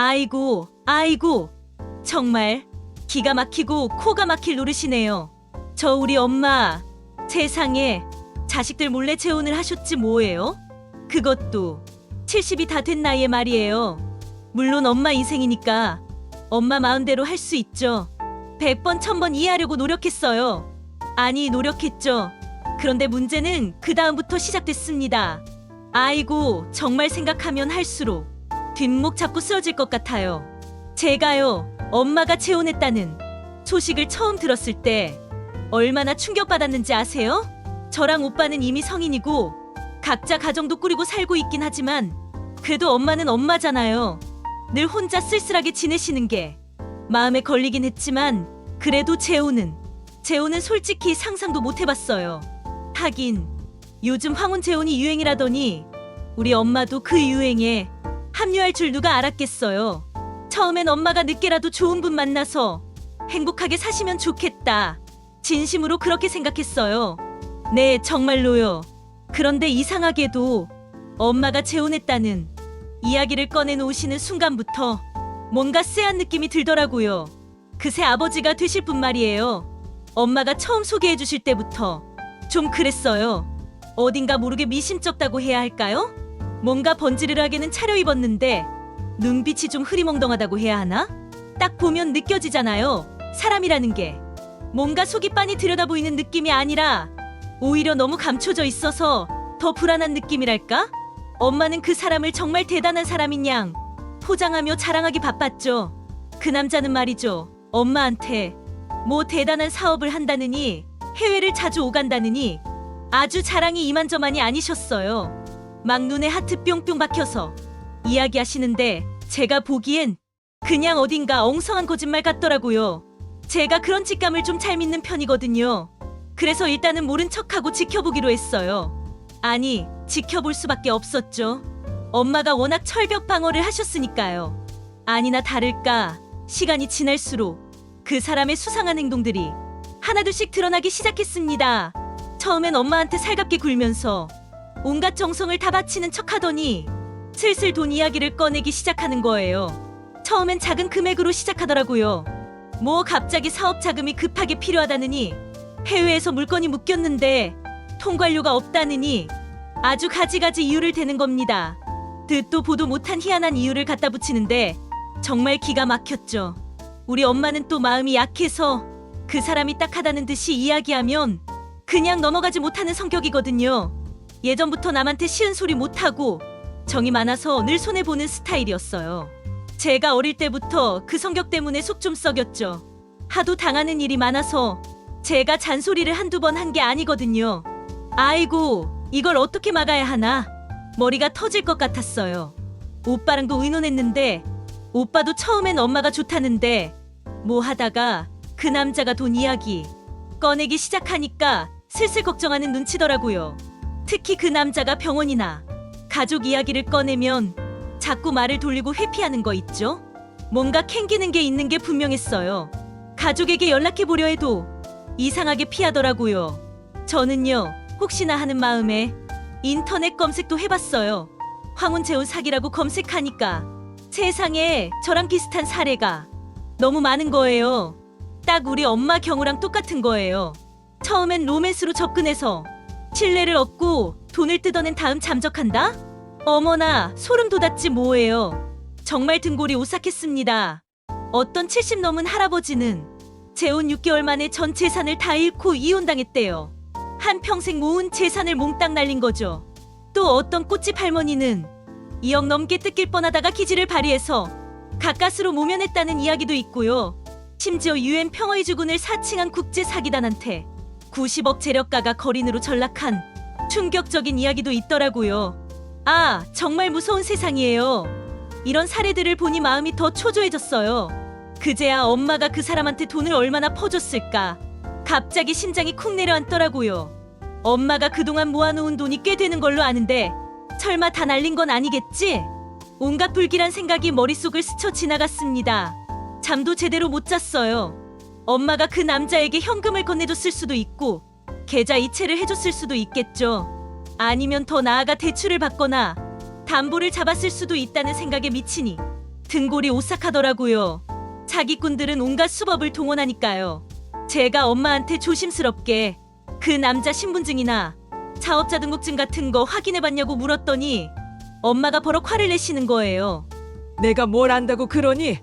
아이고, 아이고, 정말 기가 막히고 코가 막힐 노릇이네요. 저 우리 엄마, 세상에 자식들 몰래 재혼을 하셨지 뭐예요? 그것도 70이 다 된 나이에 말이에요. 물론 엄마 인생이니까 엄마 마음대로 할 수 있죠. 100번 1000번 이해하려고 노력했어요. 아니, 노력했죠. 그런데 문제는 그 다음부터 시작됐습니다. 아이고, 정말 생각하면 할수록 뒷목 잡고 쓰러질 것 같아요. 제가요, 엄마가 재혼했다는 소식을 처음 들었을 때 얼마나 충격받았는지 아세요? 저랑 오빠는 이미 성인이고 각자 가정도 꾸리고 살고 있긴 하지만 그래도 엄마는 엄마잖아요. 늘 혼자 쓸쓸하게 지내시는 게 마음에 걸리긴 했지만 그래도 재혼은 솔직히 상상도 못 해봤어요. 하긴 요즘 황혼 재혼이 유행이라더니 우리 엄마도 그 유행에 합류할 줄 누가 알았겠어요. 처음엔 엄마가 늦게라도 좋은 분 만나서 행복하게 사시면 좋겠다. 진심으로 그렇게 생각했어요. 네, 정말로요. 그런데 이상하게도 엄마가 재혼했다는 이야기를 꺼내놓으시는 순간부터 뭔가 쎄한 느낌이 들더라고요. 그새 아버지가 되실 분 말이에요. 엄마가 처음 소개해 주실 때부터 좀 그랬어요. 어딘가 모르게 미심쩍다고 해야 할까요? 뭔가 번지르르하게는 차려입었는데 눈빛이 좀 흐리멍덩하다고 해야 하나? 딱 보면 느껴지잖아요. 사람이라는 게 뭔가 속이 빤히 들여다보이는 느낌이 아니라 오히려 너무 감춰져 있어서 더 불안한 느낌이랄까? 엄마는 그 사람을 정말 대단한 사람인 양 포장하며 자랑하기 바빴죠. 그 남자는 말이죠. 엄마한테 뭐 대단한 사업을 한다느니 해외를 자주 오간다느니 아주 자랑이 이만저만이 아니셨어요. 막 눈에 하트 뿅뿅 박혀서 이야기하시는데 제가 보기엔 그냥 어딘가 엉성한 거짓말 같더라고요. 제가 그런 직감을 좀 잘 믿는 편이거든요. 그래서 일단은 모른 척하고 지켜보기로 했어요. 아니, 지켜볼 수밖에 없었죠. 엄마가 워낙 철벽 방어를 하셨으니까요. 아니나 다를까 시간이 지날수록 그 사람의 수상한 행동들이 하나둘씩 드러나기 시작했습니다. 처음엔 엄마한테 살갑게 굴면서 온갖 정성을 다 바치는 척하더니 슬슬 돈 이야기를 꺼내기 시작하는 거예요. 처음엔 작은 금액으로 시작하더라고요. 뭐 갑자기 사업 자금이 급하게 필요하다느니 해외에서 물건이 묶였는데 통관료가 없다느니 아주 가지가지 이유를 대는 겁니다. 듣도 보도 못한 희한한 이유를 갖다 붙이는데 정말 기가 막혔죠. 우리 엄마는 또 마음이 약해서 그 사람이 딱하다는 듯이 이야기하면 그냥 넘어가지 못하는 성격이거든요. 예전부터 남한테 싫은 소리 못하고 정이 많아서 늘 손해보는 스타일이었어요. 제가 어릴 때부터 그 성격 때문에 속 좀 썩였죠. 하도 당하는 일이 많아서 제가 잔소리를 한두 번 한 게 아니거든요. 아이고, 이걸 어떻게 막아야 하나? 머리가 터질 것 같았어요. 오빠랑도 의논했는데 오빠도 처음엔 엄마가 좋다는데 뭐 하다가 그 남자가 돈 이야기 꺼내기 시작하니까 슬슬 걱정하는 눈치더라고요. 특히 그 남자가 병원이나 가족 이야기를 꺼내면 자꾸 말을 돌리고 회피하는 거 있죠? 뭔가 캥기는 게 있는 게 분명했어요. 가족에게 연락해보려 해도 이상하게 피하더라고요. 저는요, 혹시나 하는 마음에 인터넷 검색도 해봤어요. 황혼 재혼 사기라고 검색하니까 세상에 저랑 비슷한 사례가 너무 많은 거예요. 딱 우리 엄마 경우랑 똑같은 거예요. 처음엔 로맨스로 접근해서 신뢰를 얻고 돈을 뜯어낸 다음 잠적한다? 어머나, 소름 돋았지 뭐예요. 정말 등골이 오싹했습니다. 어떤 70 넘은 할아버지는 재혼 6개월 만에 전 재산을 다 잃고 이혼당했대요. 한평생 모은 재산을 몽땅 날린 거죠. 또 어떤 꽃집 할머니는 2억 넘게 뜯길 뻔하다가 기지를 발휘해서 가까스로 모면했다는 이야기도 있고요. 심지어 UN 평화의주군을 사칭한 국제 사기단한테 90억 재력가가 거린으로 전락한 충격적인 이야기도 있더라고요. 아, 정말 무서운 세상이에요. 이런 사례들을 보니 마음이 더 초조해졌어요. 그제야 엄마가 그 사람한테 돈을 얼마나 퍼줬을까. 갑자기 심장이 쿵 내려앉더라고요. 엄마가 그동안 모아놓은 돈이 꽤 되는 걸로 아는데 설마 다 날린 건 아니겠지? 온갖 불길한 생각이 머릿속을 스쳐 지나갔습니다. 잠도 제대로 못 잤어요. 엄마가 그 남자에게 현금을 건네줬을 수도 있고 계좌 이체를 해줬을 수도 있겠죠. 아니면 더 나아가 대출을 받거나 담보를 잡았을 수도 있다는 생각에 미치니 등골이 오싹하더라고요. 사기꾼들은 온갖 수법을 동원하니까요. 제가 엄마한테 조심스럽게 그 남자 신분증이나 사업자 등록증 같은 거 확인해봤냐고 물었더니 엄마가 버럭 화를 내시는 거예요. 내가 뭘 안다고 그러니?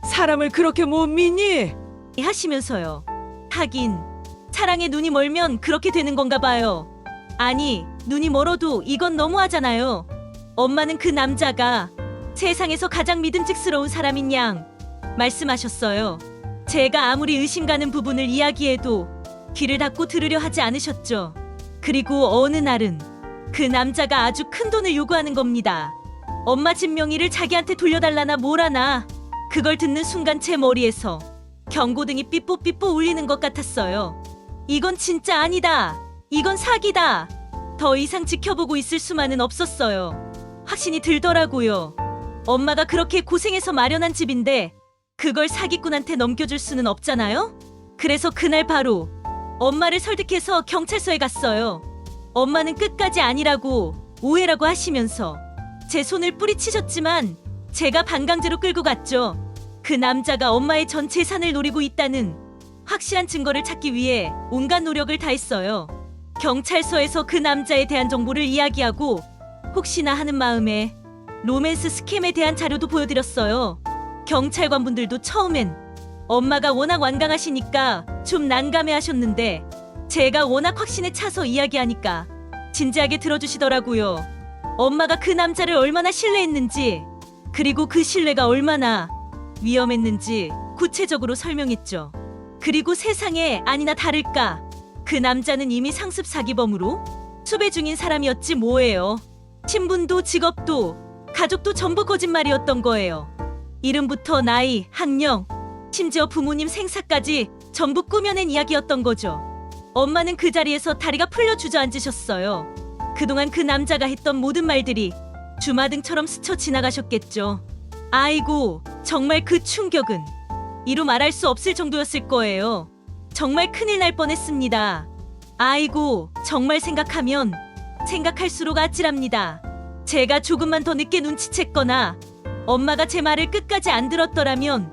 사람을 그렇게 못 믿니? 하시면서요. 하긴 사랑에 눈이 멀면 그렇게 되는 건가 봐요. 아니, 눈이 멀어도 이건 너무하잖아요. 엄마는 그 남자가 세상에서 가장 믿음직스러운 사람인 양 말씀하셨어요. 제가 아무리 의심 가는 부분을 이야기해도 귀를 닫고 들으려 하지 않으셨죠. 그리고 어느 날은 그 남자가 아주 큰 돈을 요구하는 겁니다. 엄마 집 명의를 자기한테 돌려달라나 뭐라나. 그걸 듣는 순간 제 머리에서 경고등이 삐뽀삐뽀 울리는 것 같았어요. 이건 진짜 아니다. 이건 사기다. 더 이상 지켜보고 있을 수만은 없었어요. 확신이 들더라고요. 엄마가 그렇게 고생해서 마련한 집인데 그걸 사기꾼한테 넘겨줄 수는 없잖아요? 그래서 그날 바로 엄마를 설득해서 경찰서에 갔어요. 엄마는 끝까지 아니라고 오해라고 하시면서 제 손을 뿌리치셨지만 제가 반강제로 끌고 갔죠. 그 남자가 엄마의 전 재산을 노리고 있다는 확실한 증거를 찾기 위해 온갖 노력을 다했어요. 경찰서에서 그 남자에 대한 정보를 이야기하고 혹시나 하는 마음에 로맨스 스캠에 대한 자료도 보여드렸어요. 경찰관분들도 처음엔 엄마가 워낙 완강하시니까 좀 난감해하셨는데 제가 워낙 확신에 차서 이야기하니까 진지하게 들어주시더라고요. 엄마가 그 남자를 얼마나 신뢰했는지 그리고 그 신뢰가 얼마나 위험했는지 구체적으로 설명했죠. 그리고 세상에 아니나 다를까 그 남자는 이미 상습 사기범으로 수배 중인 사람이었지 뭐예요. 신분도 직업도 가족도 전부 거짓말이었던 거예요. 이름부터 나이, 학력, 심지어 부모님 생사까지 전부 꾸며낸 이야기였던 거죠. 엄마는 그 자리에서 다리가 풀려 주저앉으셨어요. 그동안 그 남자가 했던 모든 말들이 주마등처럼 스쳐 지나가셨겠죠. 아이고, 정말 그 충격은 이루 말할 수 없을 정도였을 거예요. 정말 큰일 날 뻔했습니다. 아이고, 정말 생각할수록 아찔합니다. 제가 조금만 더 늦게 눈치챘거나 엄마가 제 말을 끝까지 안 들었더라면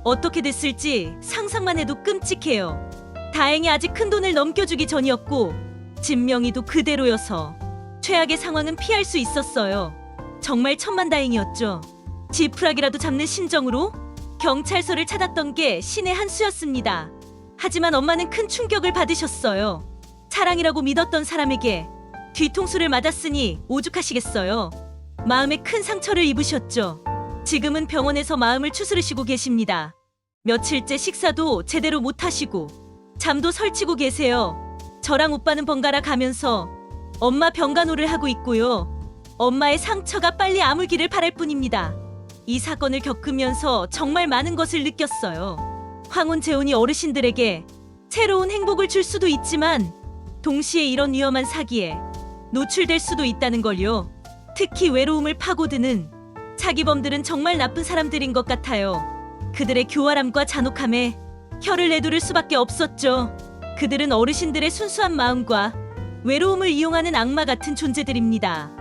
어떻게 됐을지 상상만 해도 끔찍해요. 다행히 아직 큰 돈을 넘겨주기 전이었고 집 명의도 그대로여서 최악의 상황은 피할 수 있었어요. 정말 천만다행이었죠. 지푸라기라도 잡는 심정으로 경찰서를 찾았던 게 신의 한 수였습니다. 하지만 엄마는 큰 충격을 받으셨어요. 사랑이라고 믿었던 사람에게 뒤통수를 맞았으니 오죽하시겠어요. 마음에 큰 상처를 입으셨죠. 지금은 병원에서 마음을 추스르시고 계십니다. 며칠째 식사도 제대로 못 하시고 잠도 설치고 계세요. 저랑 오빠는 번갈아 가면서 엄마 병간호를 하고 있고요. 엄마의 상처가 빨리 아물기를 바랄 뿐입니다. 이 사건을 겪으면서 정말 많은 것을 느꼈어요. 황혼 재혼이 어르신들에게 새로운 행복을 줄 수도 있지만 동시에 이런 위험한 사기에 노출될 수도 있다는 걸요. 특히 외로움을 파고드는 사기범들은 정말 나쁜 사람들인 것 같아요. 그들의 교활함과 잔혹함에 혀를 내두를 수밖에 없었죠. 그들은 어르신들의 순수한 마음과 외로움을 이용하는 악마 같은 존재들입니다.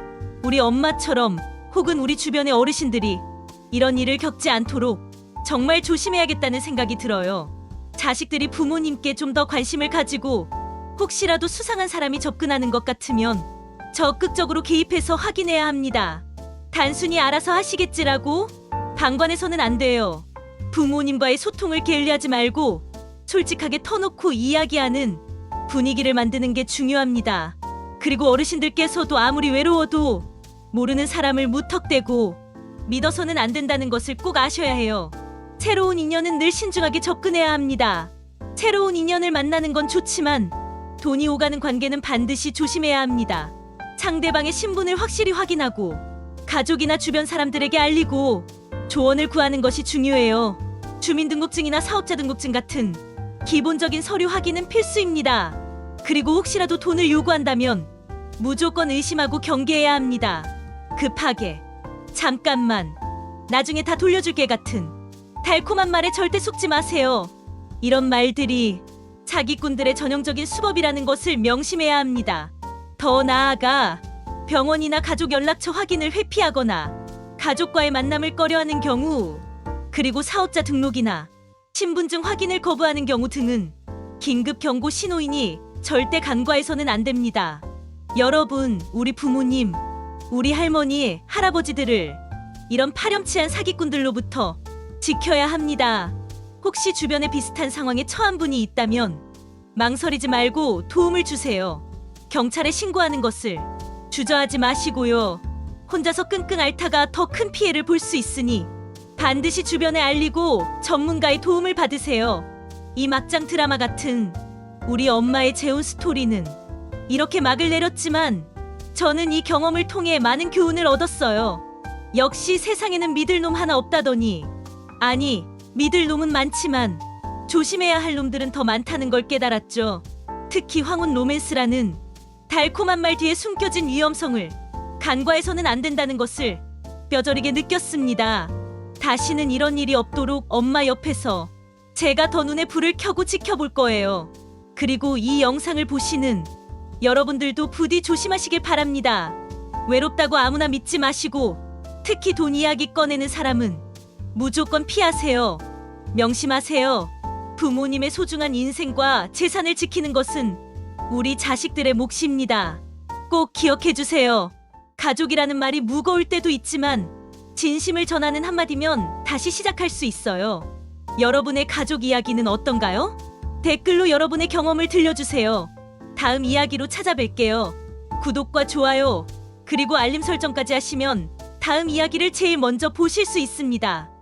우리 엄마처럼 혹은 우리 주변의 어르신들이 이런 일을 겪지 않도록 정말 조심해야겠다는 생각이 들어요. 자식들이 부모님께 좀 더 관심을 가지고 혹시라도 수상한 사람이 접근하는 것 같으면 적극적으로 개입해서 확인해야 합니다. 단순히 알아서 하시겠지라고 방관해서는 안 돼요. 부모님과의 소통을 게을리하지 말고 솔직하게 터놓고 이야기하는 분위기를 만드는 게 중요합니다. 그리고 어르신들께서도 아무리 외로워도 모르는 사람을 무턱대고 믿어서는 안 된다는 것을 꼭 아셔야 해요. 새로운 인연은 늘 신중하게 접근해야 합니다. 새로운 인연을 만나는 건 좋지만 돈이 오가는 관계는 반드시 조심해야 합니다. 상대방의 신분을 확실히 확인하고 가족이나 주변 사람들에게 알리고 조언을 구하는 것이 중요해요. 주민등록증이나 사업자 등록증 같은 기본적인 서류 확인은 필수입니다. 그리고 혹시라도 돈을 요구한다면 무조건 의심하고 경계해야 합니다. 급하게, 잠깐만, 나중에 다 돌려줄게 같은 달콤한 말에 절대 속지 마세요. 이런 말들이 사기꾼들의 전형적인 수법이라는 것을 명심해야 합니다. 더 나아가 병원이나 가족 연락처 확인을 회피하거나 가족과의 만남을 꺼려하는 경우, 그리고 사업자 등록이나 신분증 확인을 거부하는 경우 등은 긴급 경고 신호이니 절대 간과해서는 안 됩니다. 여러분, 우리 부모님, 우리 할머니, 할아버지들을 이런 파렴치한 사기꾼들로부터 지켜야 합니다. 혹시 주변에 비슷한 상황에 처한 분이 있다면 망설이지 말고 도움을 주세요. 경찰에 신고하는 것을 주저하지 마시고요. 혼자서 끙끙 앓다가 더 큰 피해를 볼 수 있으니 반드시 주변에 알리고 전문가의 도움을 받으세요. 이 막장 드라마 같은 우리 엄마의 재혼 스토리는 이렇게 막을 내렸지만 저는 이 경험을 통해 많은 교훈을 얻었어요. 역시 세상에는 믿을 놈 하나 없다더니, 아니, 믿을 놈은 많지만 조심해야 할 놈들은 더 많다는 걸 깨달았죠. 특히 황혼 로맨스라는 달콤한 말 뒤에 숨겨진 위험성을 간과해서는 안 된다는 것을 뼈저리게 느꼈습니다. 다시는 이런 일이 없도록 엄마 옆에서 제가 더 눈에 불을 켜고 지켜볼 거예요. 그리고 이 영상을 보시는 여러분들도 부디 조심하시길 바랍니다. 외롭다고 아무나 믿지 마시고 특히 돈 이야기 꺼내는 사람은 무조건 피하세요. 명심하세요. 부모님의 소중한 인생과 재산을 지키는 것은 우리 자식들의 몫입니다. 꼭 기억해 주세요. 가족이라는 말이 무거울 때도 있지만 진심을 전하는 한마디면 다시 시작할 수 있어요. 여러분의 가족 이야기는 어떤가요? 댓글로 여러분의 경험을 들려주세요. 다음 이야기로 찾아뵐게요. 구독과 좋아요, 그리고 알림 설정까지 하시면 다음 이야기를 제일 먼저 보실 수 있습니다.